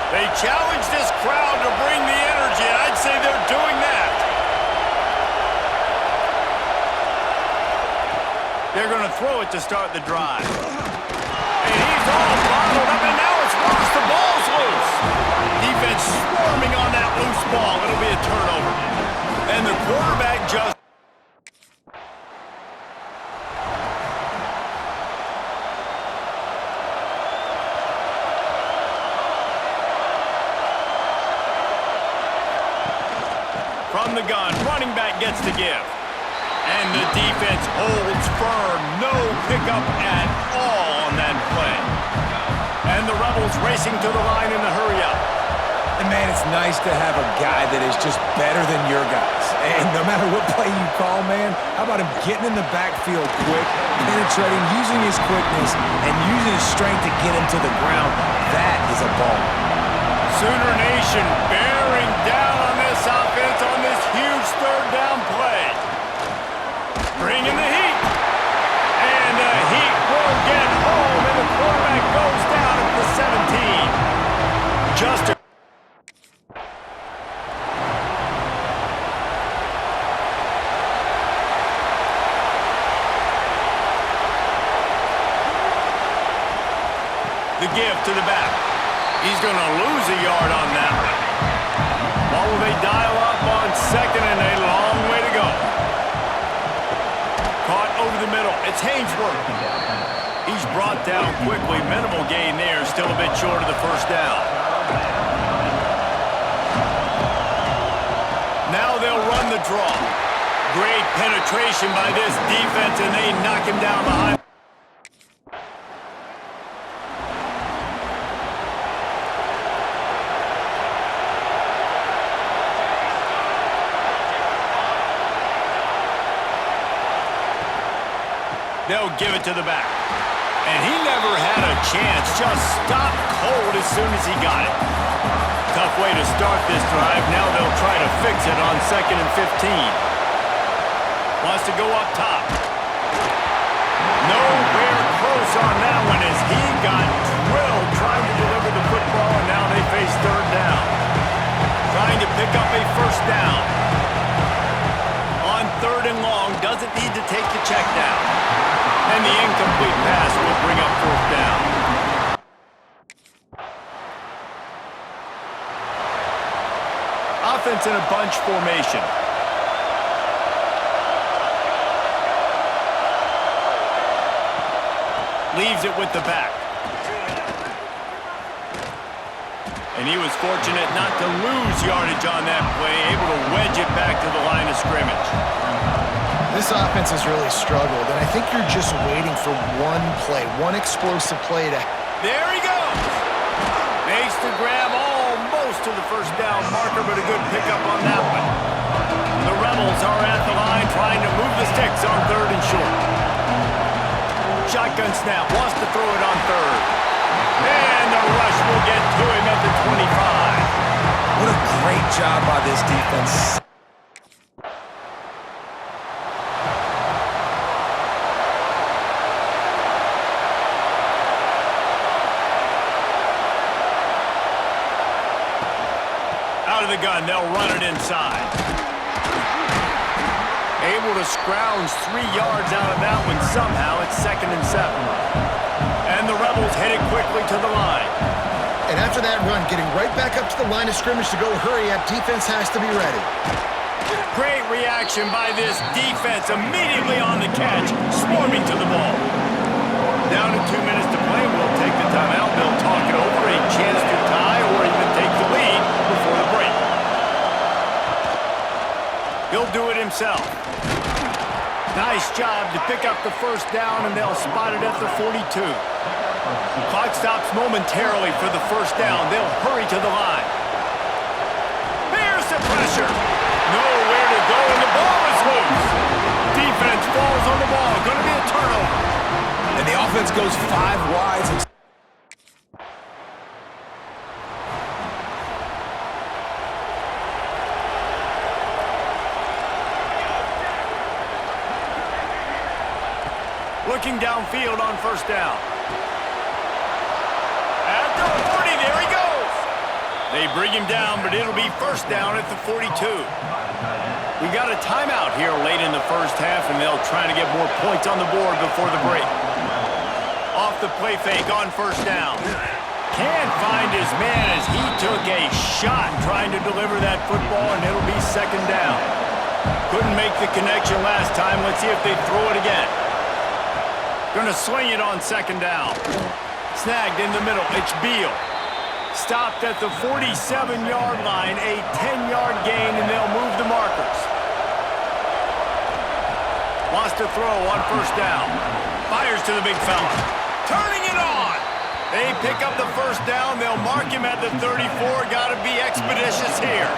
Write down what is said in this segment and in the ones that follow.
They challenge this crowd to bring the energy, and I'd say they're doing that. They're going to throw it to start the drive. And he's all bottled up, and now it's loose. The ball's loose. Defense swarming on that loose ball. It'll be a turnover. And the quarterback just... From the gun, running back gets the give. And the defense holds firm. No pickup at all on that play. And the Rebels racing to the line in the hurry-up. And, man, it's nice to have a guy that is just better than your guys. And no matter what play you call, man, how about him getting in the backfield quick, penetrating, using his quickness, and using his strength to get him to the ground? That is a ball. Sooner Nation bearing down on this offense on this huge third down play. Bringing the heat. And the heat will get home, and the quarterback goes down at the 17. Just a... The give to the back. He's going to lose a yard on that one. What will they dial up on second and a long way to go? Caught over the middle. It's Haynesworth. He's brought down quickly. Minimal gain there. Still a bit short of the first down. Now they'll run the draw. Great penetration by this defense, and they knock him down behind. They'll give it to the back. And he never had a chance. Just stopped cold as soon as he got it. Tough way to start this drive. Now they'll try to fix it on 2nd and 15. Wants to go up top. Nowhere close on that one as he got drilled trying to deliver the football, and now they face third down. Trying to pick up a first down. On 3rd and long, doesn't need to take the check down. And the incomplete pass will bring up 4th down. Offense in a bunch formation. Leaves it with the back. And he was fortunate not to lose yardage on that play, able to wedge it back to the line of scrimmage. This offense has really struggled, and I think you're just waiting for one play, one explosive play to... There he goes! Makes the grab almost to the first down marker, but a good pickup on that one. The Rebels are at the line trying to move the sticks on 3rd and short. Shotgun snap, wants to throw it on 3rd. And the rush will get to him at the 25. What a great job by this defense. Out of the gun, they'll run it inside. Able to scrounge 3 yards out of that one somehow. It's 2nd and 7. And the Rebels headed quickly to the line. And after that run, getting right back up to the line of scrimmage to go hurry up, defense has to be ready. Great reaction by this defense. Immediately on the catch, swarming to the ball. Down to 2 minutes to play. We'll take the timeout. They'll talk it over. A chance to tie or even take the lead before the break. He'll do it himself. Nice job to pick up the first down, and they'll spot it at the 42. Clock stops momentarily for the first down. They'll hurry to the line. There's the pressure. Nowhere to go, and the ball is loose. Defense falls on the ball. Going to be a turnover. And the offense goes 5 wides. Looking downfield on first down. At the 40, there he goes. They bring him down, but it'll be first down at the 42. We got a timeout here late in the first half, and they'll try to get more points on the board before the break. Off the play fake on first down. Can't find his man as he took a shot trying to deliver that football, and it'll be second down. Couldn't make the connection last time. Let's see if they throw it again. Gonna swing it on second down. Snagged in the middle. It's Beal. Stopped at the 47-yard line, a 10-yard gain, and they'll move the markers. Lost a throw on first down. Fires to the big fella. Turning it on. They pick up the first down. They'll mark him at the 34. Got to be expeditious here.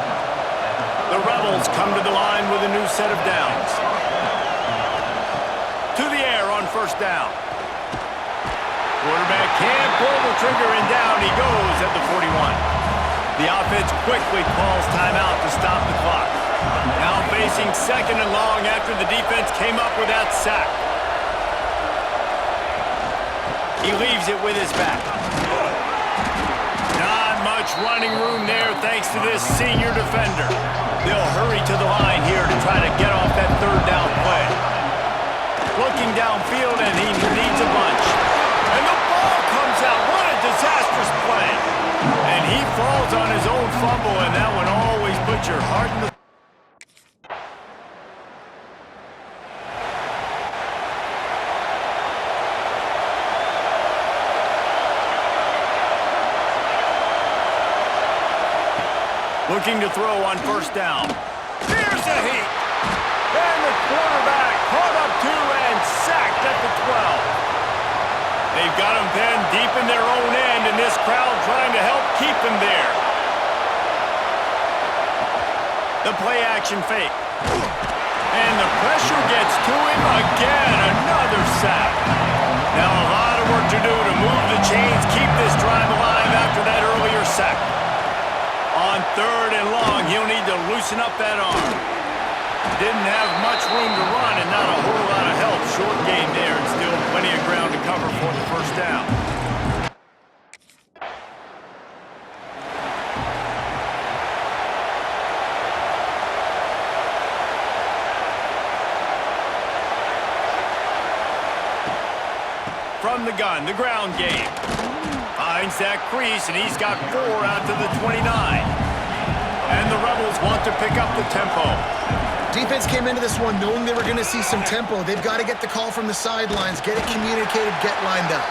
The Rebels come to the line with a new set of downs. To the air on first down. Quarterback can't pull the trigger, and down he goes at the 41. The offense quickly calls timeout to stop the clock. Now facing second and long after the defense came up with that sack. He leaves it with his back. Not much running room there thanks to this senior defender. They'll hurry to the line here to try to get off that third down play. Looking downfield, and he needs a bunch. And the ball comes out. What a disastrous play. And he falls on his own fumble, and that one always puts your heart in the... Looking to throw on first down. Here's a heat. And the quarterback caught up to and sacked at the 12. They've got him pinned deep in their own end, and this crowd trying to help keep him there. The play action fake. And the pressure gets to him again. Another sack. Now a lot of work to do to move the chains, keep this drive alive after that earlier sack. On third and long, he'll need to loosen up that arm. Didn't have much room to run and not a whole lot of help. Short game there and still plenty of ground to cover for the first down. From the gun, the ground game. Finds that crease, and he's got 4 out to the 29. And the Rebels want to pick up the tempo. Defense came into this one knowing they were going to see some tempo. They've got to get the call from the sidelines, get it communicated, get lined up.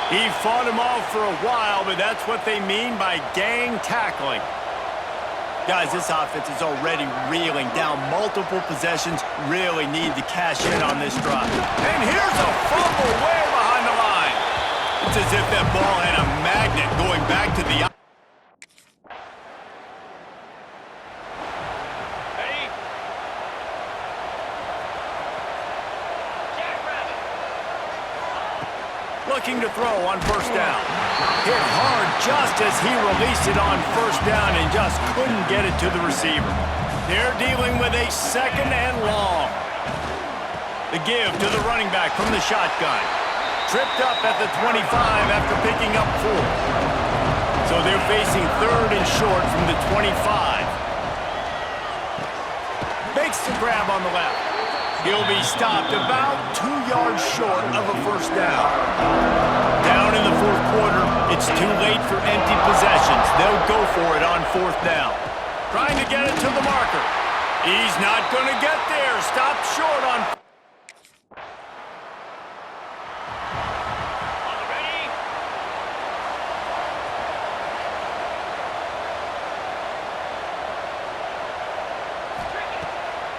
He fought him off for a while, but that's what they mean by gang tackling. Guys, this offense is already reeling down multiple possessions. Really need to cash in on this drive. And here's a fumble way behind the line. It's as if that ball had a magnet going back to the... Looking to throw on first down. Hit hard just as he released it on first down and just couldn't get it to the receiver. They're dealing with a second and long. The give to the running back from the shotgun. Tripped up at the 25 after picking up 4. So they're facing third and short from the 25. Makes the grab on the left. He'll be stopped about 2 yards short of a first down. Down in the fourth quarter, it's too late for empty possessions. They'll go for it on fourth down. Trying to get it to the marker. He's not going to get there. Stopped short on...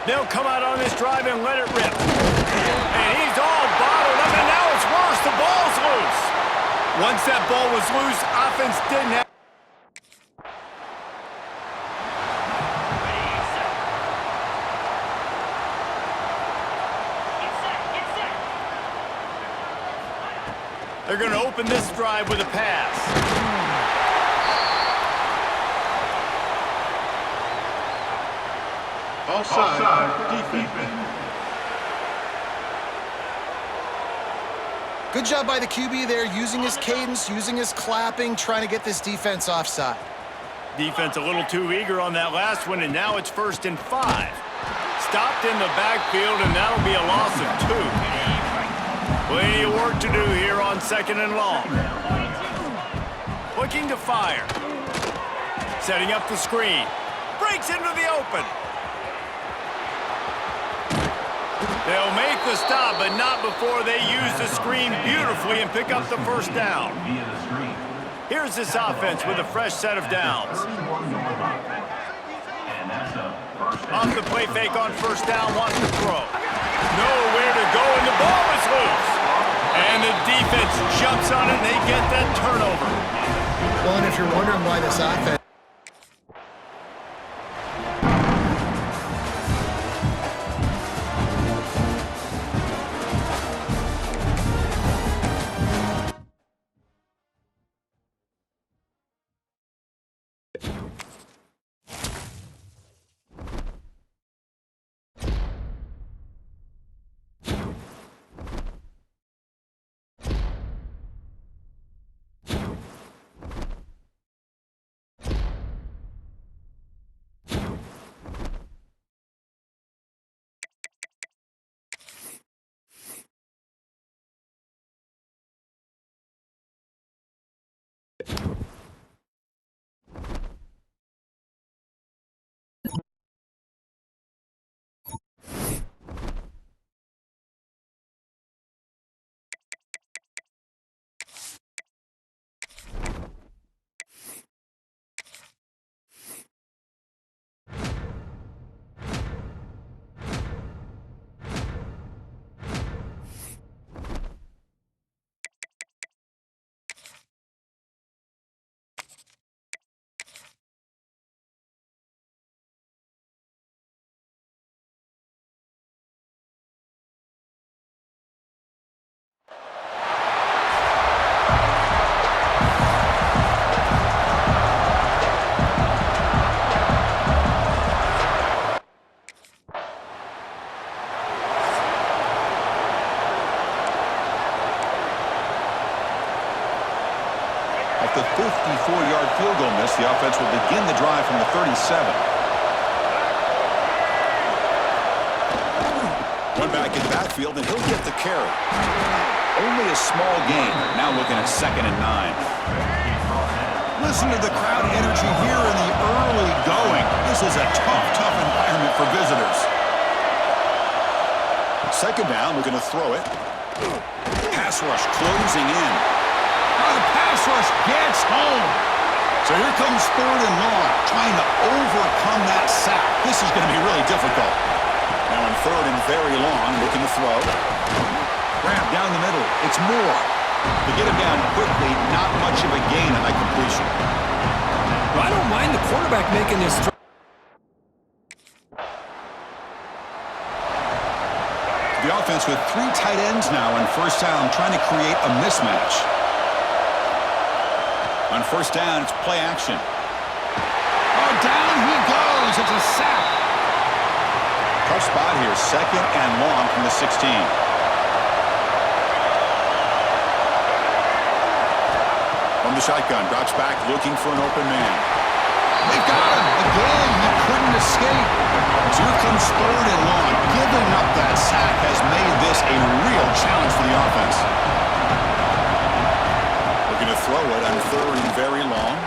They'll come out on this drive and let it rip. And he's all bottled up, and now it's worse. The ball's loose. Once that ball was loose, offense didn't have... They're going to open this drive with a pass. Offside, defense. Good job by the QB there, using his cadence, using his clapping, trying to get this defense offside. Defense a little too eager on that last one, and now it's 1st and 5. Stopped in the backfield, and that'll be a loss of 2. Plenty of work to do here on 2nd and long. Looking to fire. Setting up the screen. Breaks into the open. They'll make the stop, but not before they use the screen beautifully and pick up the 1st down. Here's this offense with a fresh set of downs. Off the play fake on 1st down, wants to throw. Nowhere to go, and the ball is loose. And the defense jumps on it, and they get that turnover. Well, and if you're wondering why this offense... The 54-yard field goal miss. The offense will begin the drive from the 37. One back in the backfield, and he'll get the carry. Only a small gain. Now looking at 2nd and 9. Listen to the crowd energy here in the early going. This is a tough environment for visitors. 2nd down, we're going to throw it. Pass rush closing in. The pass rush gets home. So here comes 3rd and long, trying to overcome that sack. This is going to be really difficult. Now on 3rd and very long, looking to throw. Grab down the middle. It's Moore. To get him down quickly, not much of a gain on that completion. Well, I don't mind the quarterback making this throw. The offense with 3 tight ends now on 1st down, trying to create a mismatch. On 1st down, it's play action. Oh, down he goes. It's a sack. Tough spot here. 2nd and long from the 16. From the shotgun, drops back, looking for an open man. They've got him. Again, he couldn't escape. So here comes 3rd and long. Giving up that sack has made this a real challenge for the offense. Looking to throw it on 3rd and very long.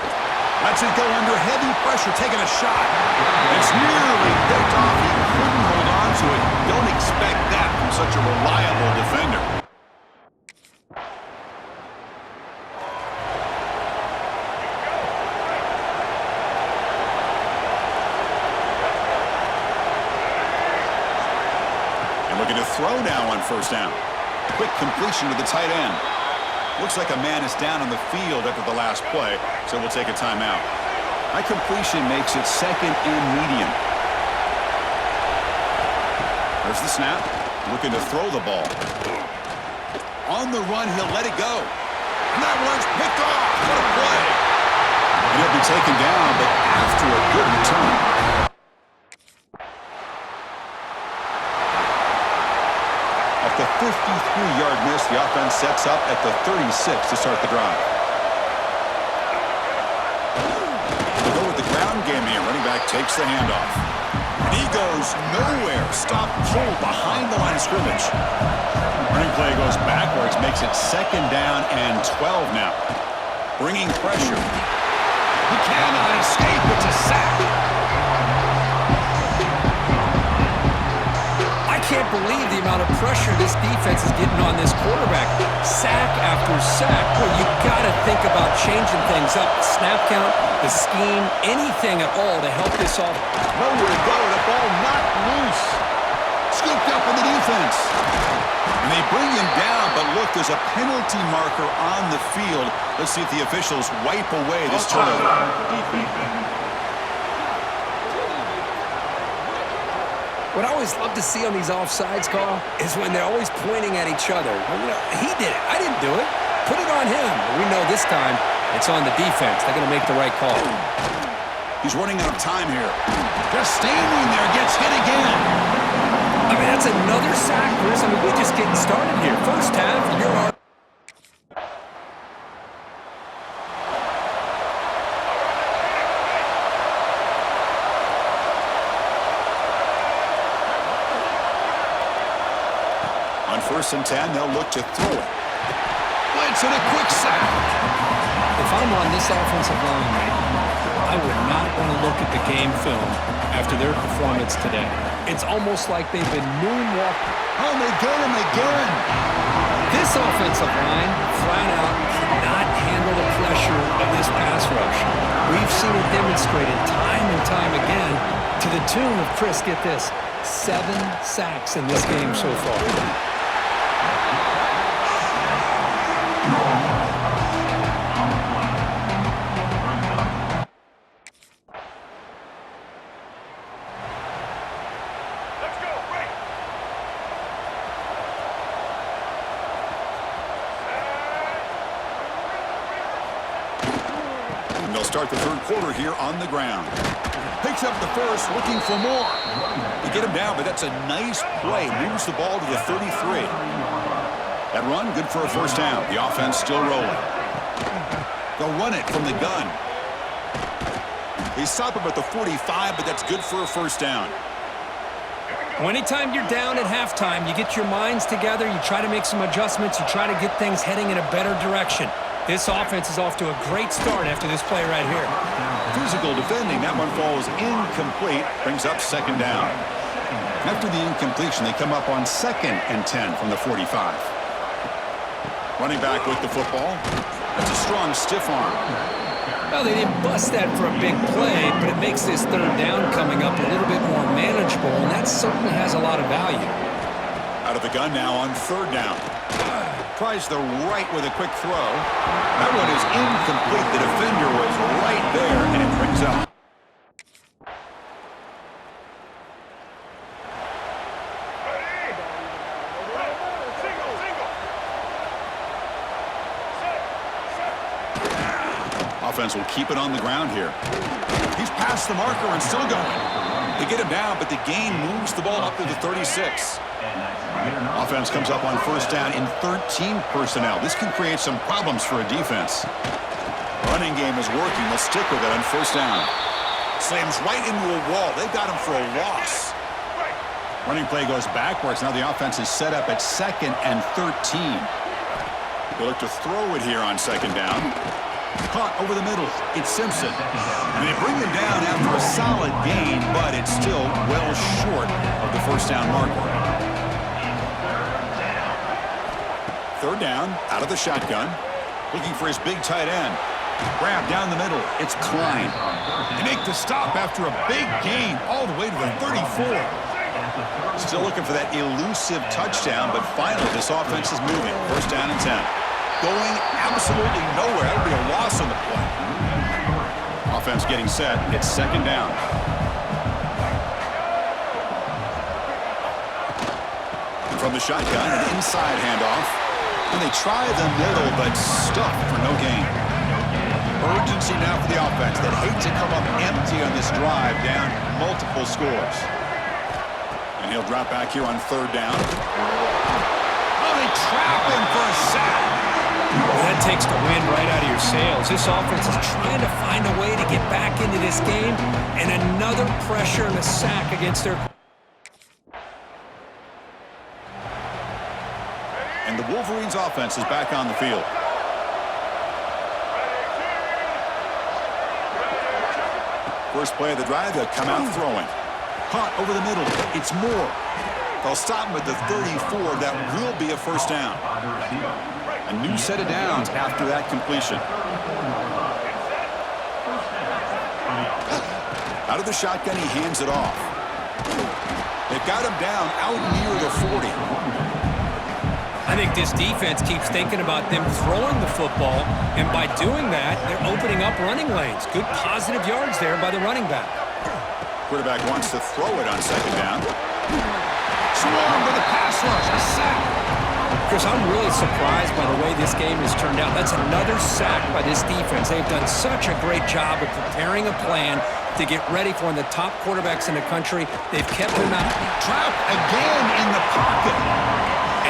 Lets it go under heavy pressure, taking a shot. It's nearly picked off. He couldn't hold on to it. Don't expect that from such a reliable defender. And looking to throw now on 1st down. Quick completion to the tight end. Looks like a man is down on the field after the last play, so we'll take a timeout. That completion makes it 2nd and medium. There's the snap. Looking to throw the ball. On the run, he'll let it go. And that one's picked off. What a play. And he'll be taken down, but after a good return. At the 53-yard miss, the offense sets up at the 36 to start the drive. The They'll go with the ground game here. Running back takes the handoff. And he goes nowhere. Stopped cold behind the line of scrimmage. Running play goes backwards, makes it 2nd down and 12 now. Bringing pressure. He cannot escape. It's a sack. I can't believe the amount of pressure this defense is getting on this quarterback. Sack after sack. Well, you got to think about changing things up. Snap count, the scheme, anything at all to help this off. Nowhere to go. The ball knocked loose. Scooped up in the defense. And they bring him down, but look, there's a penalty marker on the field. Let's see if the officials wipe away this turnover. What I always love to see on these offsides, Carl, is when they're always pointing at each other. Well, you know, he did it. I didn't do it. Put it on him. But we know this time it's on the defense. They're going to make the right call. He's running out of time here. Just standing there, gets hit again. I mean, that's another sack, Chris. I mean, we're just getting started here. First half, you're our... On 1st and 10, they'll look to throw it. Blitz and a quick sack. If I'm on this offensive line, I would not want to look at the game film after their performance today. It's almost like they've been moonwalking. Oh, they get him again. This offensive line, flat out, cannot handle the pressure of this pass rush. We've seen it demonstrated time and time again to the tune of, Chris, get this, 7 sacks in this game so far. Start the 3rd quarter here on the ground. Picks up the first, looking for more. They get him down, but that's a nice play. Moves the ball to the 33. That run, good for a 1st down. The offense still rolling. They'll run it from the gun. They stop him at the 45, but that's good for a 1st down. Well, anytime you're down at halftime, you get your minds together, you try to make some adjustments, you try to get things heading in a better direction. This offense is off to a great start after this play right here. Physical defending. That one falls incomplete. Brings up 2nd down. After the incompletion, they come up on 2nd and 10 from the 45. Running back with the football. That's a strong stiff arm. Well, they didn't bust that for a big play, but it makes this 3rd down coming up a little bit more manageable, and that certainly has a lot of value. Out of the gun now on 3rd down. Tries the right with a quick throw. That one is incomplete. The defender was right there, and it brings up. Offense will keep it on the ground here. He's past the marker and still going. They get him down, but the gain moves the ball up to the 36. Offense comes up on 1st down in 13 personnel. This can create some problems for a defense. Running game is working. They'll stick with it on 1st down. Slams right into a wall. They've got him for a loss. Running play goes backwards. Now the offense is set up at 2nd and 13. They look to throw it here on 2nd down. Caught over the middle. It's Simpson. And they bring him down after a solid gain, but it's still well short of the 1st down marker. 3rd down, out of the shotgun. Looking for his big tight end. Grab down the middle. It's Klein. They make the stop after a big gain all the way to the 34. Still looking for that elusive touchdown, but finally this offense is moving. 1st down and 10. Going absolutely nowhere. That would be a loss on the play. Offense getting set. It's 2nd down. From the shotgun, an inside handoff. And they try the middle, but stuffed for no gain. Urgency now for the offense that hate to come up empty on this drive, down multiple scores. And he'll drop back here on 3rd down. Oh, they trap him for a sack. Well, that takes the wind right out of your sails. This offense is trying to find a way to get back into this game, and another pressure and a sack against their... And the Wolverines offense is back on the field. First play of the drive, they'll come out throwing. Hunt over the middle. It's Moore. They'll stop him at the 34. That will be a first down. A new set of downs after that completion. Out of the shotgun, he hands it off. They've got him down out near the 40. I think this defense keeps thinking about them throwing the football, and by doing that, they're opening up running lanes. Good positive yards there by the running back. Quarterback wants to throw it on second down. Swarm with a pass rush, a sack. Chris, I'm really surprised by the way this game has turned out. That's another sack by this defense. They've done such a great job of preparing a plan to get ready for one of the top quarterbacks in the country. They've kept him out. Trapped again in the pocket.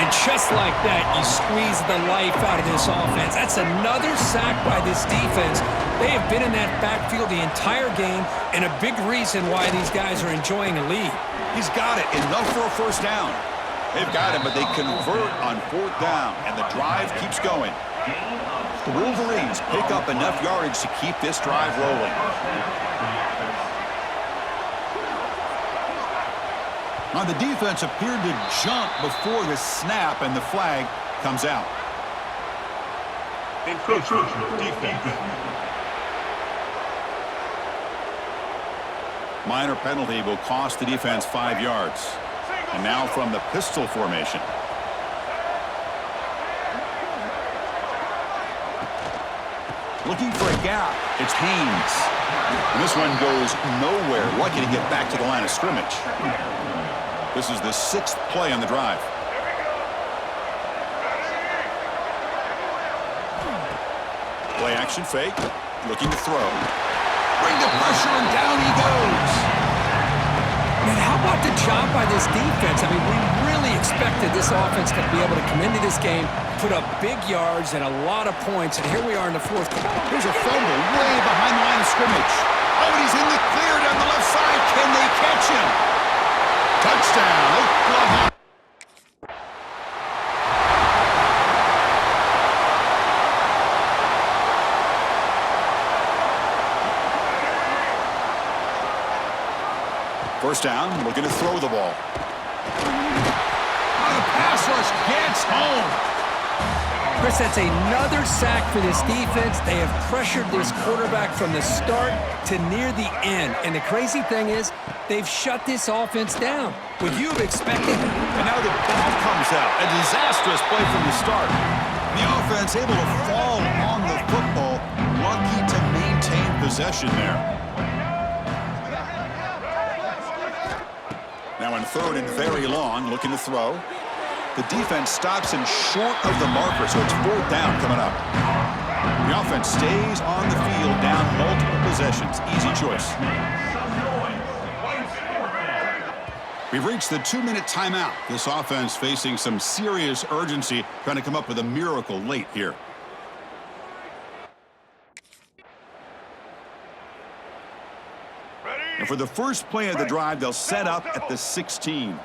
And just like that, you squeeze the life out of this offense. That's another sack by this defense. They have been in that backfield the entire game, and a big reason why these guys are enjoying a lead. He's got it. Enough for a first down. They've got him, but they convert on fourth down, and the drive keeps going. The Wolverines pick up enough yardage to keep this drive rolling. Now, the defense appeared to jump before the snap, and the flag comes out. Encroachment defense. Minor penalty will cost the defense 5 yards. And now from the pistol formation. Looking for a gap. It's Haynes. And this one goes nowhere. Lucky to get back to the line of scrimmage. This is the 6th play on the drive. Play action fake. Looking to throw. Bring the pressure and down he goes. Man, how about the job by this defense? I mean, we really expected this offense to be able to come into this game, put up big yards and a lot of points, and here we are in the fourth quarter. Here's a fumble way behind the line of scrimmage. Oh, and he's in the clear down the left side. Can they catch him? Touchdown, Oklahoma. First down, looking to throw the ball. The pass rush gets home. Chris, that's another sack for this defense. They have pressured this quarterback from the start to near the end. And the crazy thing is, they've shut this offense down. Would you have expected? And now the ball comes out. A disastrous play from the start. The offense able to fall on the football. Lucky to maintain possession there. Now in third and very long, looking to throw. The defense stops him short of the marker, so it's fourth down coming up. The offense stays on the field, down multiple possessions. Easy choice. We've reached the 2-minute timeout. This offense facing some serious urgency, trying to come up with a miracle late here. And for the first play of the drive, they'll set up at the 16.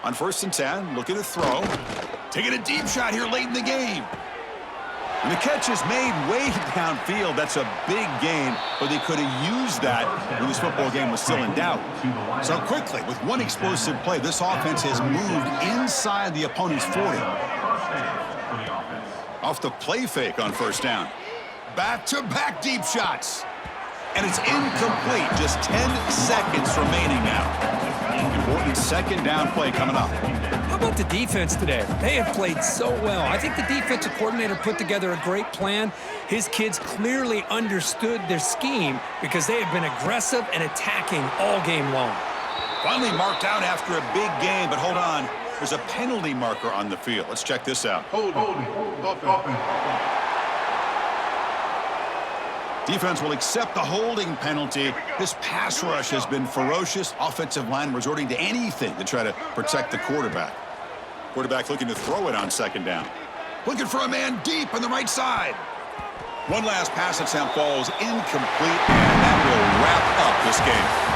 On 1st and 10, looking to throw. Taking a deep shot here late in the game. And the catch is made way downfield. That's a big gain, but they could have used that when this football game was still in doubt. So quickly, with one explosive play, this offense has moved inside the opponent's 40. Off the play fake on first down. Back-to-back deep shots. And it's incomplete. Just 10 seconds remaining now. Important second down play coming up. How about the defense today? They have played so well. I think the defensive coordinator put together a great plan. His kids clearly understood their scheme because they have been aggressive and attacking all game long. Finally marked out after a big game, but hold on. There's a penalty marker on the field. Let's check this out. Defense will accept the holding penalty. This pass rush has been ferocious. Offensive line resorting to anything to try to protect the quarterback. Quarterback looking to throw it on second down. Looking for a man deep on the right side. One last pass attempt falls incomplete, and that will wrap up this game.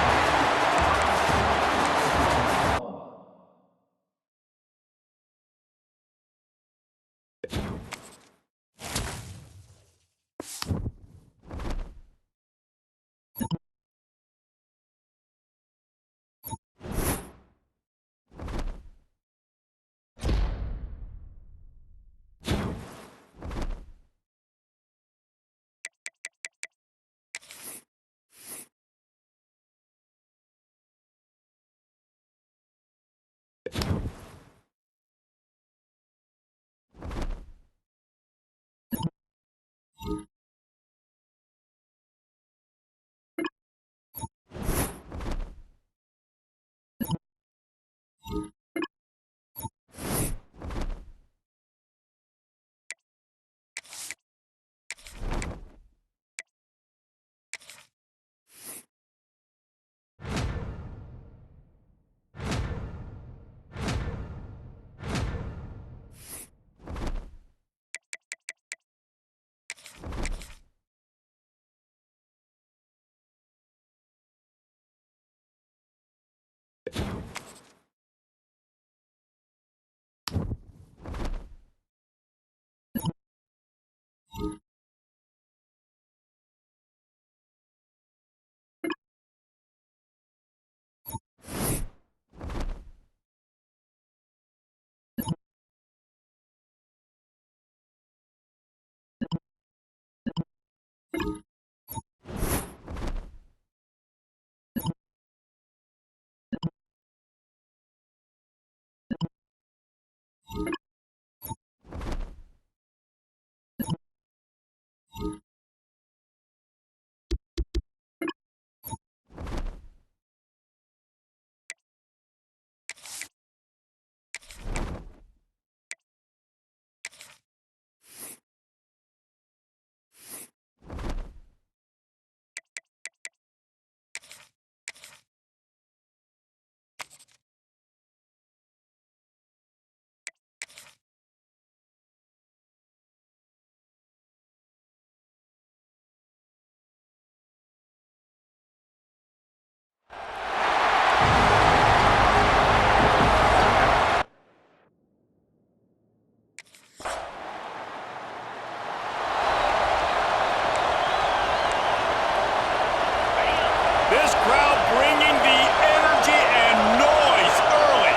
This crowd bringing the energy and noise early.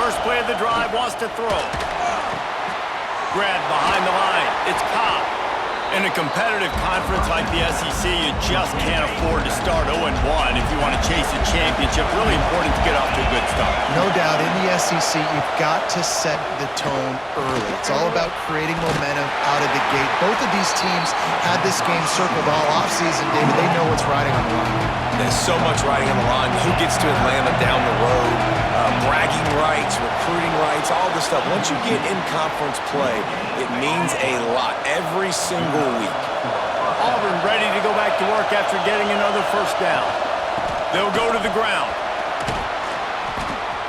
First play of the drive wants to throw. Grab behind the line. It's Cobb. In a competitive conference like the SEC, you just can't afford to start 0-1 if you want to chase a championship. Really important to get off to a good start. No doubt, in the SEC, you've got to set the tone early. It's all about creating momentum out of the gate. Both of these teams had this game circled all offseason, David. They know what's riding on the line. There's so much riding on the line. Who gets to Atlanta down the road? Bragging rights, recruiting rights, all this stuff. Once you get in conference play, it means a lot every single week. Auburn ready to go back to work after getting another first down. They'll go to the ground.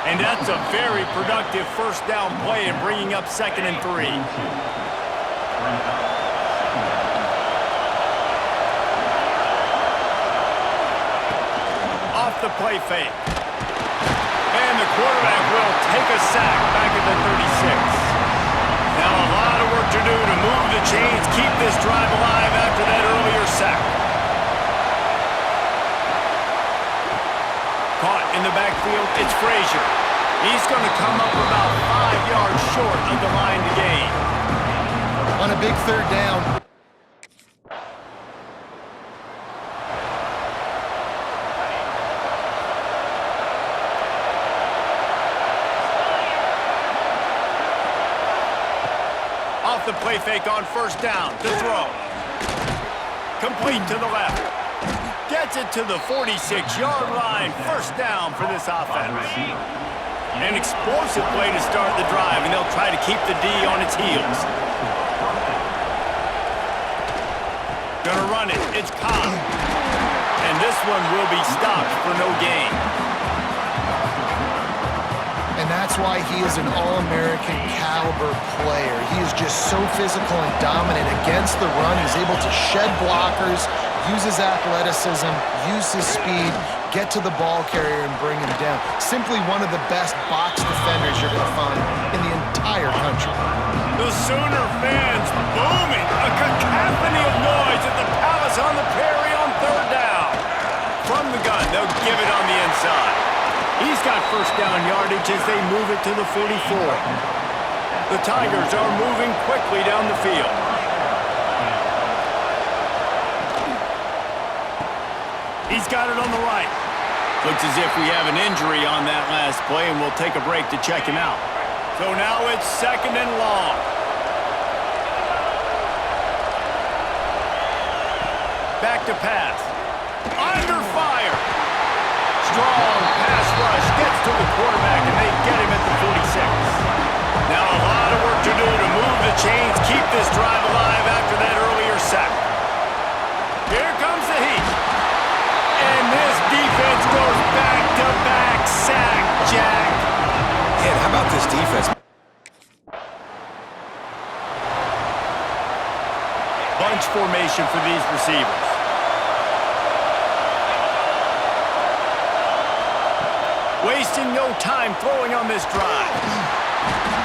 And that's a very productive first down play in bringing up 2nd and 3. Off the play fake. And the quarterback will take a sack back at the 36. Now a lot of work to do to move the chains, keep this drive alive after that earlier sack. Caught in the backfield, it's Frazier. He's going to come up about 5 yards short of the line to gain. On a big third down. Off the play fake on first down to throw. Complete to the left. Gets it to the 46-yard line. First down for this offense. An explosive play to start the drive, and they'll try to keep the D on its heels. Gonna run it. It's Cobb. And this one will be stopped for no gain. that's why he is an All-American caliber player. He is just so physical and dominant against the run. He's able to shed blockers, use his athleticism, use his speed, get to the ball carrier and bring him down. Simply one of the best box defenders you're going to find in the entire country. The Sooner fans booming. A cacophony of noise at the Palace on the Prairie on third down. From the gun, they'll give it on the inside. He's got first down yardage as they move it to the 44. The Tigers are moving quickly down the field. He's got it on the right. Looks as if we have an injury on that last play, and we'll take a break to check him out. So now it's 2nd and long. Back to pass. Under fire. Strong pass rush gets to the quarterback, and they get him at the 46. Now a lot of work to do to move the chains, keep this drive alive after that earlier sack. Here comes the heat. And this defense goes back-to-back sack, Jack. Man, how about this defense? Bunch formation for these receivers. Wasting no time throwing on this drive.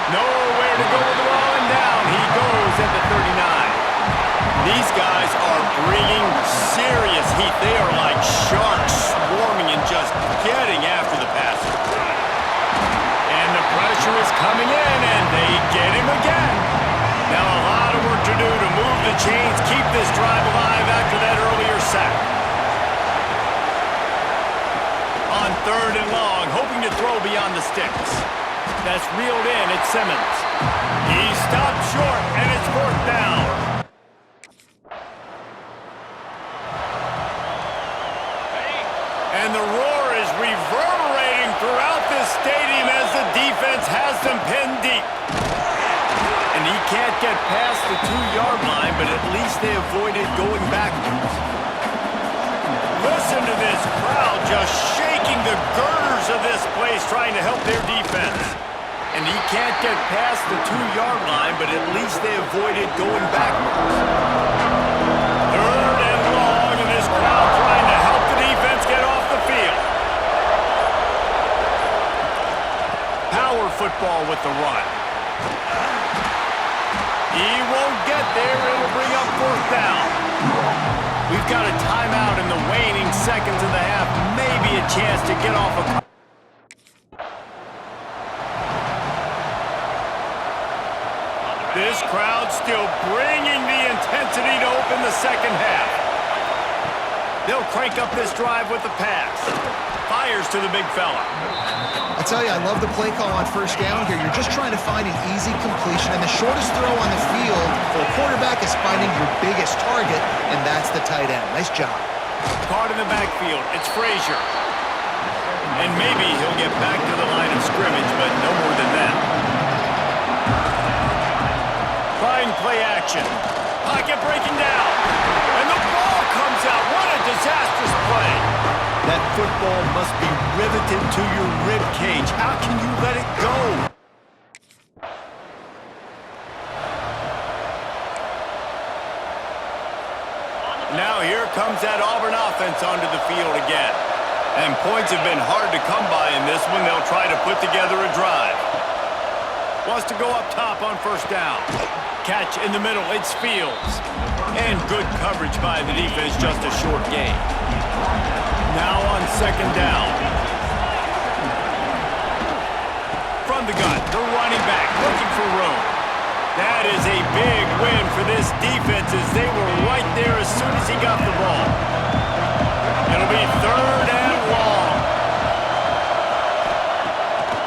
Nowhere to go with the ball, and down he goes at the 39. These guys are bringing serious heat. They are like sharks swarming and just getting after the passer. And the pressure is coming in, and they get him again. Now a lot of work to do to move the chains, keep this drive alive after that earlier sack. On 3rd and long, hoping to throw beyond the sticks. That's reeled in at Simmons. He stopped short, and it's 4th down. And the roar is reverberating throughout this stadium as the defense has them pinned deep. And he can't get past the 2-yard line, but at least they avoided going backwards. Listen to this crowd just shaking the girders of this place trying to help their defense. And he can't get past the 2-yard line, but at least they avoided going backwards. 3rd and long, and this crowd trying to help the defense get off the field. Power football with the run. He won't get there. It'll bring up 4th down. We've got a timeout in the waning seconds of the half. Maybe a chance to get off a... This crowd still bringing the intensity to open the second half. They'll crank up this drive with the pass. Fires to the big fella. I tell you, I love the play call on first down here. You're just trying to find an easy completion, and the shortest throw on the field for a quarterback is finding your biggest target, and that's the tight end. Nice job. Caught in the backfield. It's Frazier. And maybe he'll get back to the line of scrimmage, but no more than that. Trying play action. Pocket breaking down. And the ball comes out. What a disastrous play. That football must be riveted to your rib cage. How can you let it go? Now here comes that Auburn offense onto the field again. And points have been hard to come by in this one. They'll try to put together a drive. Wants to go up top on first down. Catch in the middle, it's Fields. And good coverage by the defense, just a short gain. Now on second down. From the gun, the running back looking for room. That is a big win for this defense as they were right there as soon as he got the ball. It'll be 3rd and long.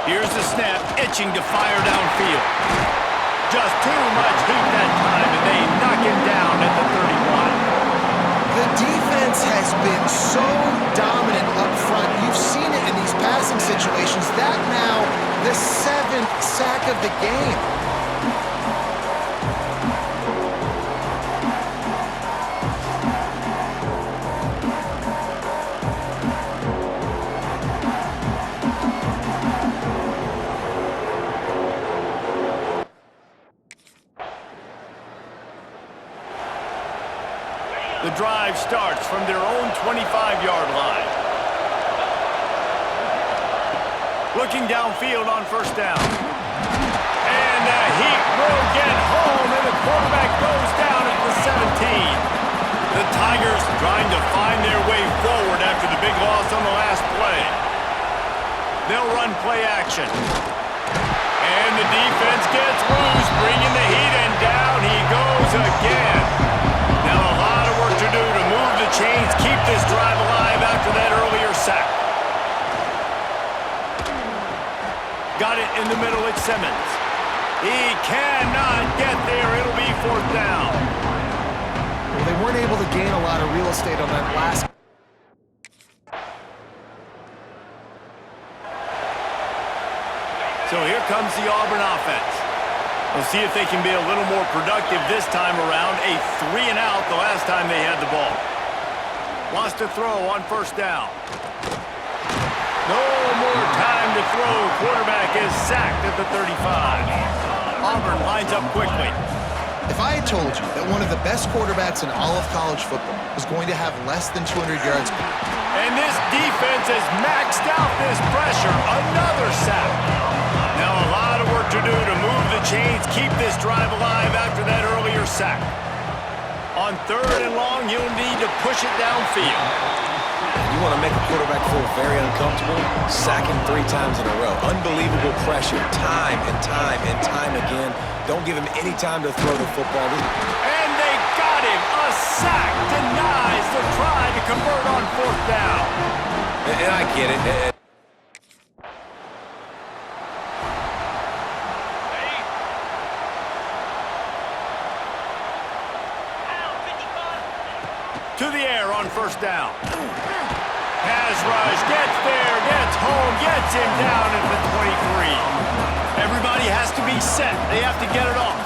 Here's the snap, itching to fire downfield. Just too much heat that time, and they knock him down at the 31. The defense has been so dominant up front. You've seen it in these passing situations. That now, the 7th sack of the game. The drive starts from their own 25-yard line. Looking downfield on first down. And the heat will get home, and the quarterback goes down at the 17. The Tigers trying to find their way forward after the big loss on the last play. They'll run play action. And the defense gets loose, bringing the heat, and down he goes again. Now a lot of work to do to move the chains, keep this drive alive after that earlier sack. Got it in the middle, it's Simmons. He cannot get there, it'll be fourth down. Well, they weren't able to gain a lot of real estate on that last. So here comes the Auburn offense. We'll see if they can be a little more productive this time around. A 3-and-out the last time they had the ball. Wants to throw on first down. No more time to throw. Quarterback is sacked at the 35. Auburn lines up quickly. If I had told you that one of the best quarterbacks in all of college football was going to have less than 200 yards. And this defense has maxed out this pressure. Another sack. Now a lot of work to do to move the chains, keep this drive alive after that earlier sack. On third and long, you'll need to push it downfield. You want to make a quarterback feel very uncomfortable? Sack him 3 times in a row. Unbelievable pressure, time and time and time again. Don't give him any time to throw the football. And they got him. A sack denies the try to convert on fourth down. And I get it. To the air on first down. Pass rush, gets there, gets home, gets him down at the 23. Everybody has to be set. They have to get it off.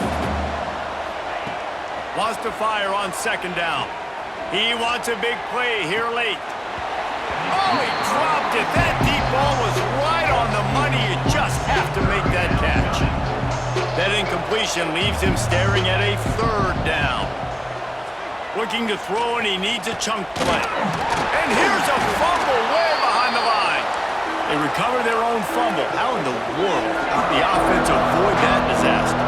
Wants to fire on second down. He wants a big play here late. Oh, he dropped it. That deep ball was right on the money. You just have to make that catch. That incompletion leaves him staring at a third down. Looking to throw, and he needs a chunk play. And here's a fumble way behind the line. They recover their own fumble. How in the world did the offense avoid that disaster?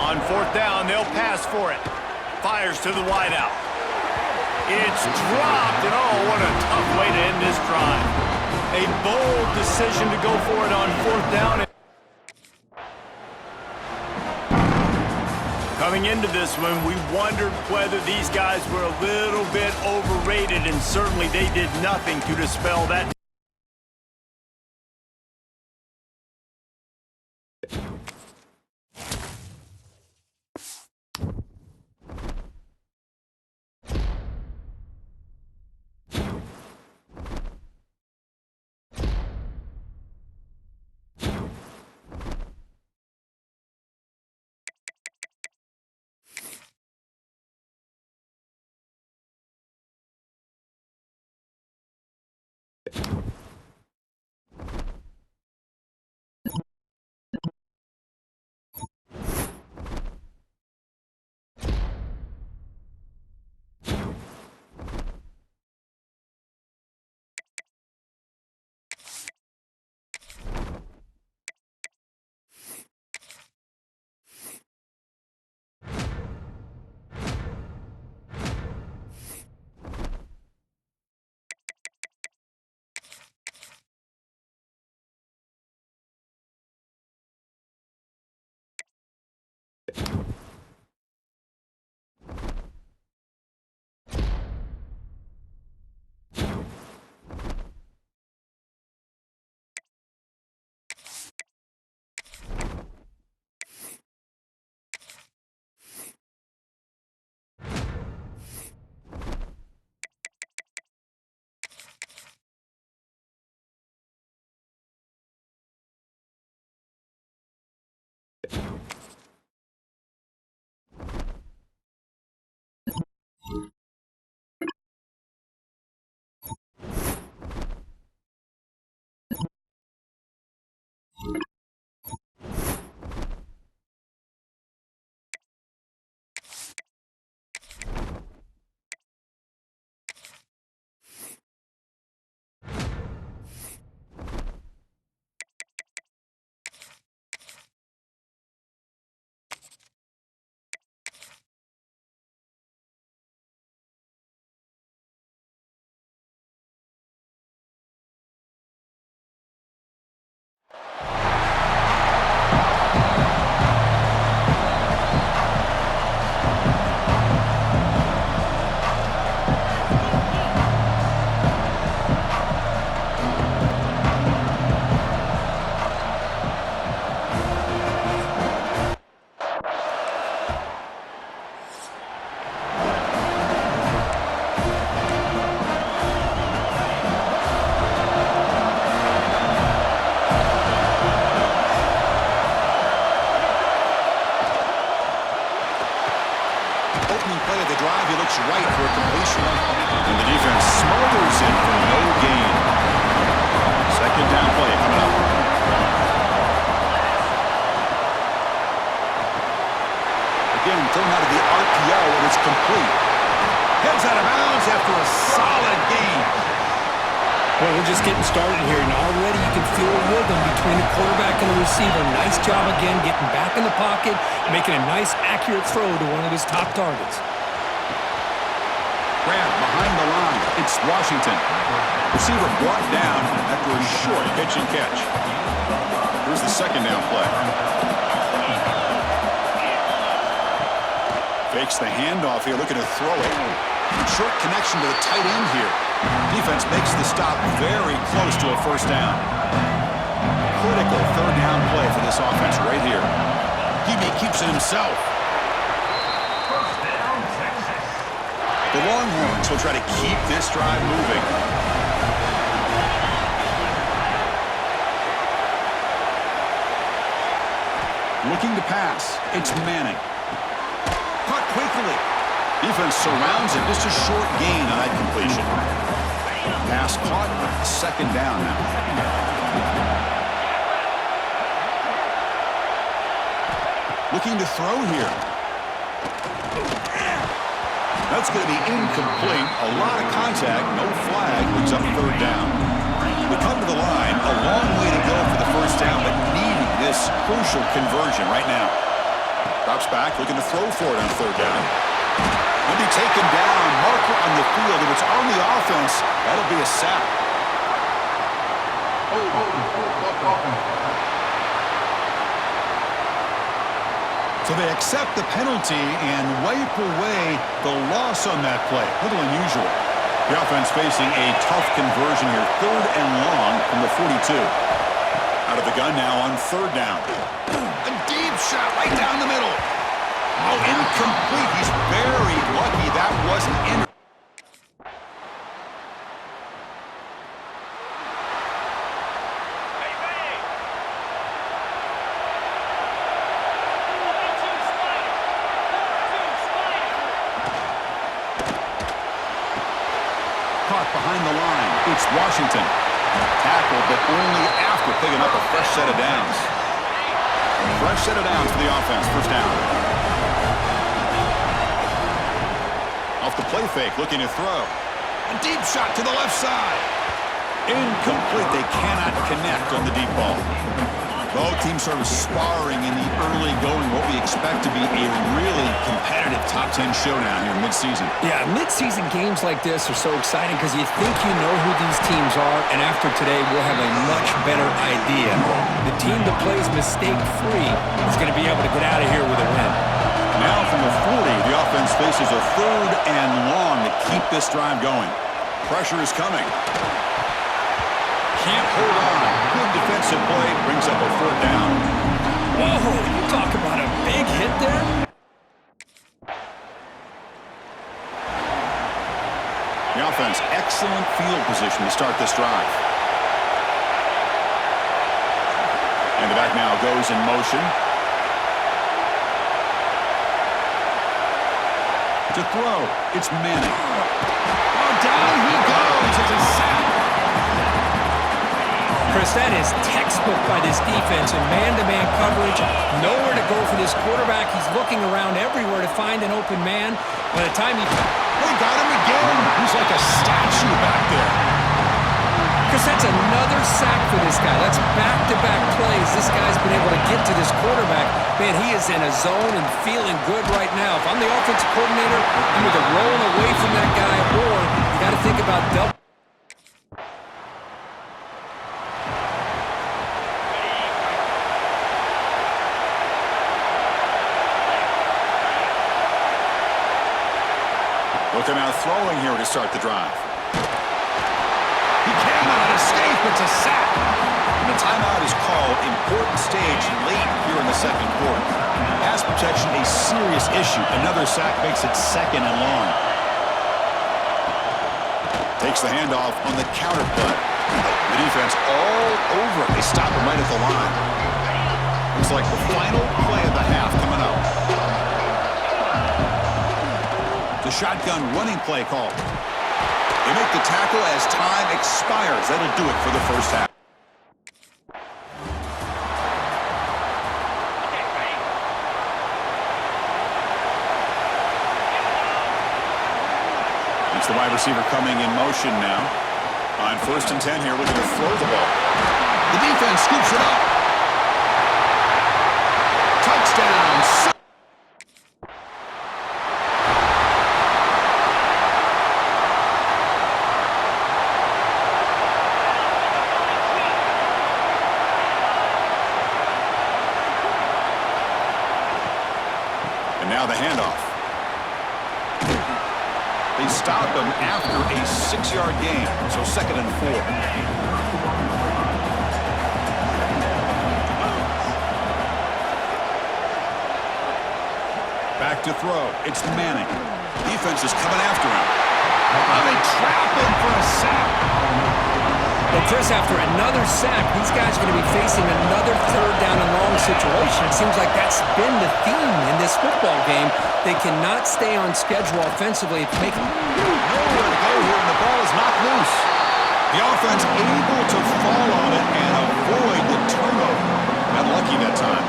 On fourth down, they'll pass for it. Fires to the wideout. It's dropped, and oh, what a tough way to end this drive. A bold decision to go for it on fourth down. Coming into this one, we wondered whether these guys were a little bit overrated, and certainly they did nothing to dispel that. second down play coming up. Again, thrown out of the RPO, and it's complete. Heads out of bounds after a solid gain. Well, we're just getting started here, and already you can feel a rhythm between the quarterback and the receiver. Nice job again getting back in the pocket, making a nice, accurate throw to one of his top targets. Grab behind the line. It's Washington. Receiver brought down after a short pitch and catch. Here's the second down play. Fakes the handoff here, looking to throw it. Short connection to the tight end here. Defense makes the stop very close to a first down. Critical third down play for this offense right here. Hebe keeps it himself. The Longhorns will try to keep this drive moving. Looking to pass. It's Manning. Caught quickly. Defense surrounds him. Just a short gain on that completion. Pass caught. Second down now. Looking to throw here. That's going to be incomplete. A lot of contact. No flag. Brings up third down. We come to the line. A long way to go for the first down, but needing this crucial conversion right now. Drops back. Looking to throw for it on third down. Will be taken down. Marker on the field. If it's on the offense, that'll be a sack. So they accept the penalty and wipe away the loss on that play. A little unusual. The offense facing a tough conversion here. Third and long from the 42. Out of the gun now on third down. A deep shot right down the middle. Oh, incomplete. He's very lucky that wasn't in. Caught behind the line. It's Washington. Tackled, but only after picking up a fresh set of downs. Fresh set of downs for the offense. First down. Off the play fake, looking to throw. A deep shot to the left side. Incomplete. They cannot connect on the deep ball. Both teams sort of sparring in the early going, what we expect to be a really competitive top 10 showdown here mid-season. Yeah, mid-season games like this are so exciting because you think you know who these teams are, and after today, we'll have a much better idea. The team that plays mistake-free is going to be able to get out of here with a win. Now from the 40, the offense faces a third and long to keep this drive going. Pressure is coming. Can't hold on. Good defensive play. Brings up a fourth down. Whoa, you talk about a big hit there. The offense, excellent field position to start this drive. And the back now goes in motion. To throw, it's Manning. Oh, down he goes. It's a sack. Chris, that is textbook by this defense in man-to-man coverage. Nowhere to go for this quarterback. He's looking around everywhere to find an open man. By the time he... They got him again. He's like a statue back there. Chris, that's another sack for this guy. That's back-to-back plays. This guy's been able to get to this quarterback. Man, he is in a zone and feeling good right now. If I'm the offensive coordinator, I'm either rolling away from that guy or you got to think about double. Look at now throwing here to start the drive. He cannot escape. It's a sack. And the timeout is called. Important stage late here in the second quarter. Pass protection a serious issue. Another sack makes it second and long. Takes the handoff on the counter play. The defense all over it. They stop him right at the line. Looks like the final play of the half coming up. The shotgun running play call. They make the tackle as time expires. That'll do it for the first half. It's the wide receiver coming in motion now. On 1st and 10 here, looking to throw the ball. The defense scoops it up. Touchdown. And now the handoff. They stop him after a 6-yard gain, so 2nd and 4. Back to throw. It's Manning. Defense is coming after him. Oh, they trap him for a sack. Well, Chris, after another sack, these guys are going to be facing another 3rd down and long situation. It seems like that's been the theme in this football game. They cannot stay on schedule offensively. Nowhere to go here, and the ball is knocked loose. The offense able to fall on it and avoid the turnover. Got lucky that time.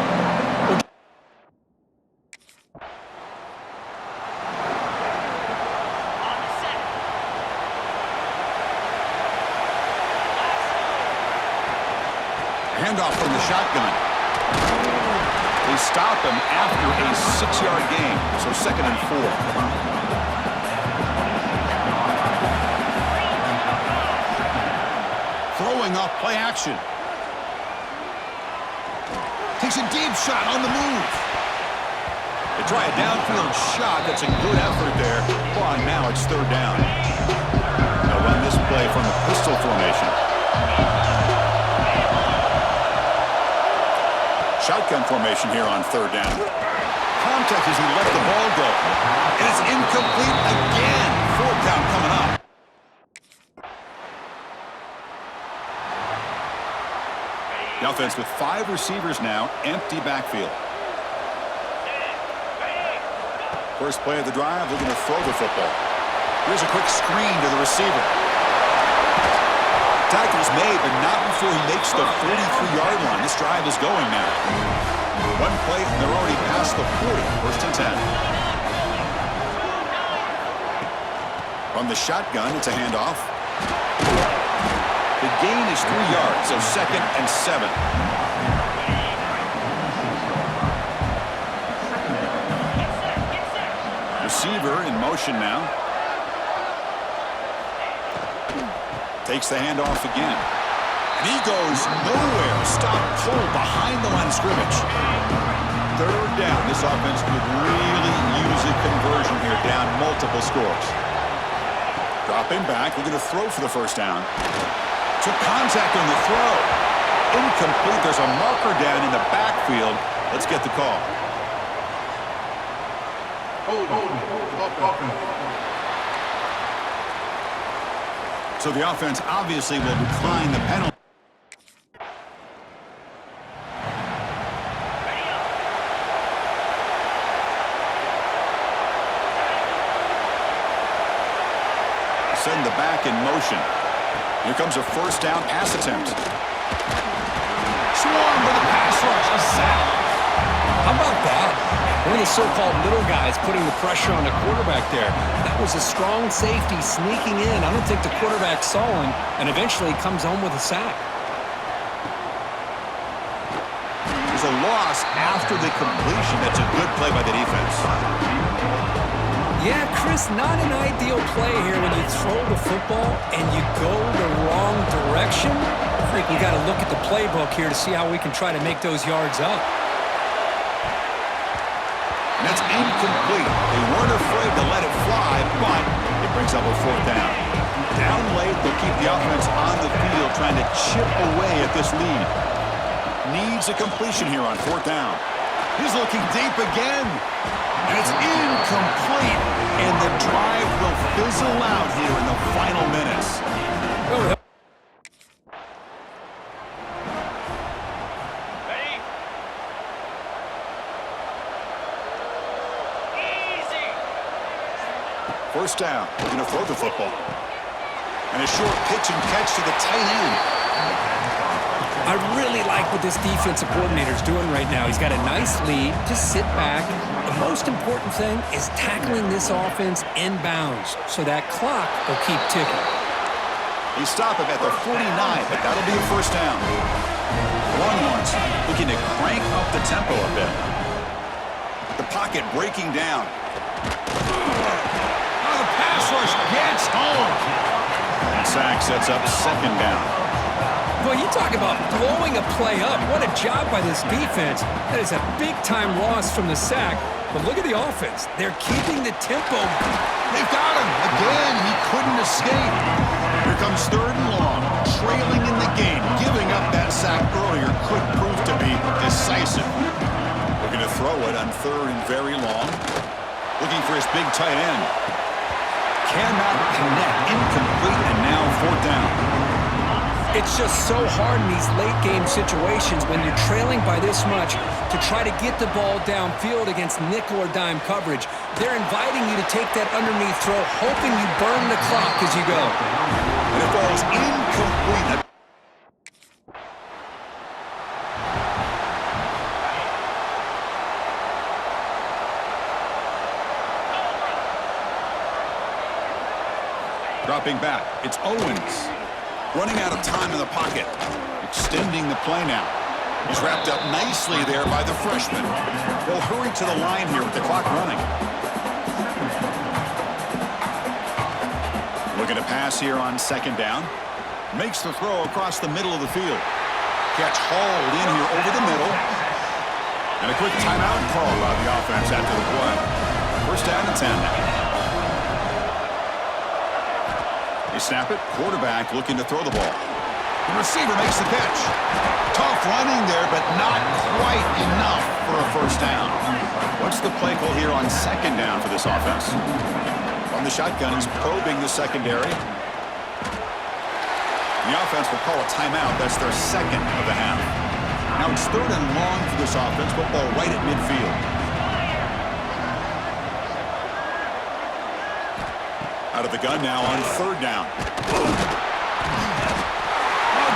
Handoff from the shotgun. They stop him after a 6-yard gain, so 2nd and 4. Throwing off play action. Takes a deep shot on the move. They try a downfield shot. That's a good effort there. Well, now it's 3rd down. They'll run this play from the pistol formation. Shotgun formation here on 3rd down. Contact as he let the ball go. And it's incomplete again. 4th down coming up. The offense with 5 receivers now, empty backfield. First play of the drive, looking to throw the football. Here's a quick screen to the receiver. Tackle's made, but not before he makes the 43-yard line. This drive is going now. One play, and they're already past the 40. 1st and 10. From the shotgun, it's a handoff. The gain is 3 yards, so 2nd and 7. Receiver in motion now. Takes the handoff again. And he goes nowhere. Stop cold behind the line of scrimmage. 3rd down. This offense could really use a conversion here, down multiple scores. Dropping back. We're going to throw for the 1st down. Took contact on the throw. Incomplete. There's a marker down in the backfield. Let's get the call. So the offense obviously will decline the penalty. Send the back in motion. Here comes a 1st down pass attempt. Swarm with a pass rush. A sack. How about that? One of the so-called little guys putting the pressure on the quarterback there. That was a strong safety sneaking in. I don't think the quarterback saw him, and eventually comes home with a sack. There's a loss after the completion. That's a good play by the defense. Yeah, Chris, not an ideal play here when you throw the football and you go the wrong direction. I think we got to look at the playbook here to see how we can try to make those yards up. And that's incomplete. They weren't afraid to let it fly, but it brings up a 4th down. Down late, they'll keep the offense on the field trying to chip away at this lead. Needs a completion here on 4th down. He's looking deep again. And it's incomplete. And the drive will fizzle out here in the final minutes. First down. We're going to throw the football. And a short pitch and catch to the tight end. I really like what this defensive coordinator is doing right now. He's got a nice lead. Just sit back. The most important thing is tackling this offense inbounds so that clock will keep ticking. He stopped him at the 49, but that'll be a first down. Longhorns looking to crank up the tempo a bit. The pocket breaking down. Oh, the pass rush gets home. Sack sets up second down. Well, you talk about blowing a play up. What a job by this defense. That is a big-time loss from the sack. But look at the offense. They're keeping the tempo. They've got him. Again, he couldn't escape. Here comes third and long. Trailing in the game. Giving up that sack earlier could prove to be decisive. Looking to throw it on third and very long. Looking for his big tight end. Cannot connect. Incomplete, and now fourth down. It's just so hard in these late-game situations when you're trailing by this much to try to get the ball downfield against nickel or dime coverage. They're inviting you to take that underneath throw, hoping you burn the clock as you go. And it falls incomplete. Dropping back, it's Owens. Running out of time in the pocket. Extending the play now. He's wrapped up nicely there by the freshman. They'll hurry to the line here with the clock running. Looking to pass here on second down. Makes the throw across the middle of the field. Catch hauled in here over the middle. And a quick timeout call by the offense after the play. First down and 10 now. They snap it. Quarterback looking to throw the ball. The receiver makes the catch. Tough running there, but not quite enough for a first down. What's the play call here on second down for this offense? From the shotgun, he's probing the secondary. The offense will call a timeout. That's their second of the half. Now it's third and long for this offense. Football right at midfield. Out of the gun now on third down. Oh,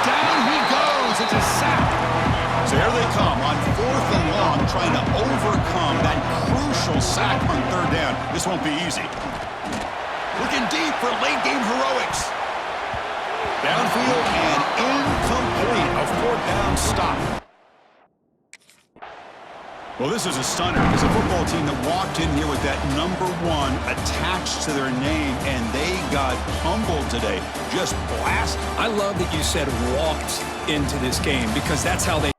down he goes. It's a sack. So here they come on fourth and long, trying to overcome that crucial sack on third down. This won't be easy. Looking deep for late game heroics. Downfield and incomplete. A fourth down stop. Well, this is a stunner. It's a football team that walked in here with that number 1 attached to their name, and they got humbled today. Just blast. I love that you said walked into this game because that's how they